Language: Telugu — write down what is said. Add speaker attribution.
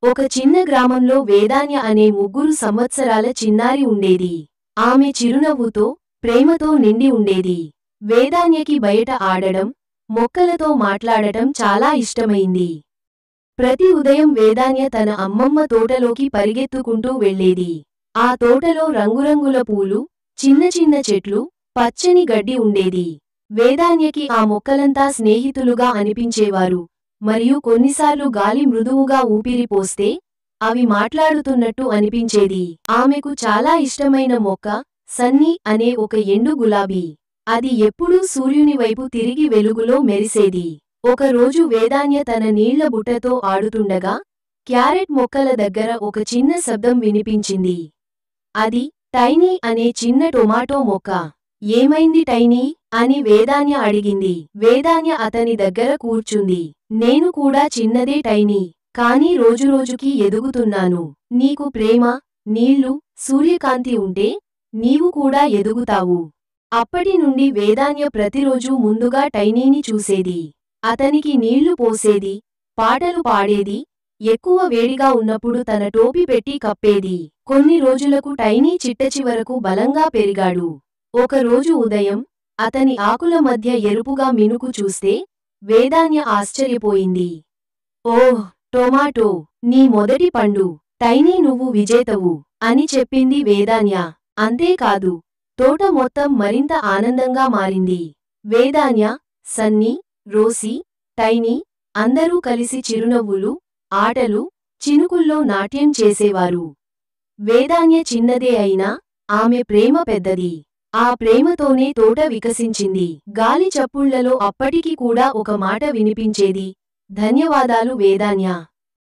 Speaker 1: ఒక చిన్న గ్రామంలో వేదాన్య అనే 3 సంవత్సరాల చిన్నారి ఉండేది. ఆమె చిరునవ్వుతో, ప్రేమతో నిండి ఉండేది. వేదాన్యకి బయట ఆడడం, మొక్కలతో మాట్లాడటం చాలా ఇష్టమైంది. ప్రతి ఉదయం వేదాన్య తన అమ్మమ్మ తోటలోకి పరిగెత్తుకుంటూ వెళ్ళేది. ఆ తోటలో రంగురంగుల పూలు, చిన్న చిన్న చెట్లు, పచ్చని గడ్డి ఉండేది. వేదాన్యకి ఆ మొక్కలంతా స్నేహితులుగా అనిపించేవారు. మరియు కొన్నిసార్లు గాలి మృదువుగా ఊపిరి పోస్తే అవి మాట్లాడుతున్నట్టు అనిపించేది. ఆమెకు చాలా ఇష్టమైన మొక్క సన్నీ అనే ఒక ఎండు గులాబీ. అది ఎప్పుడూ సూర్యుని వైపు తిరిగి వెలుగులో మెరిసేది. ఒక రోజు వేదాన్య తన నీళ్ల బుట్టతో ఆడుతుండగా క్యారెట్ మొక్కల దగ్గర ఒక చిన్న శబ్దం వినిపించింది. అది టైనీ అనే చిన్న టొమాటో మొక్క. ఏమైంది టైనీ అని వేదాన్య అడిగింది. వేదాన్య అతని దగ్గర కూర్చుంది. నేను కూడా చిన్నదే టైనీ, కానీ రోజురోజుకీ ఎదుగుతున్నాను. నీకు ప్రేమ, నీళ్లు, సూర్యకాంతి ఉంటే నీవు కూడా ఎదుగుతావు. అప్పటి నుండి వేదాన్య ప్రతిరోజూ ముందుగా టైనీని చూసేది. అతనికి నీళ్లు పోసేది, పాటలు పాడేది, ఎక్కువ వేడిగా ఉన్నప్పుడు తన టోపీ పెట్టి కప్పేది. కొన్ని రోజులకు టైనీ చిట్టచివరకు బలంగా పెరిగాడు. ఒక రోజు ఉదయం అతని ఆకుల మధ్య ఎరుపుగా మినుకు చూస్తే వేదాన్య ఆశ్చర్యపోయింది. ఓహ్, టొమాటో, నీ మొదటి పండు. టైనీ నువ్వు విజేతవు అని చెప్పింది వేదాన్య. అంతేకాదు, తోట మొత్తం మరింత ఆనందంగా మారింది. వేదాన్య, సన్నీ, రోసీ, టైనీ అందరూ కలిసి చిరునవ్వులు, ఆటలు, చినుకుల్లో నాట్యం చేసేవారు. వేదాన్య చిన్నదే అయినా ఆమె ప్రేమ పెద్దది. ఆ ప్రేమతోనే తోట వికసించింది. గాలి చప్పుళ్లలో అప్పటికి కూడా ఒక మాట వినిపించేది, ధన్యవాదాలు వేదాన్య.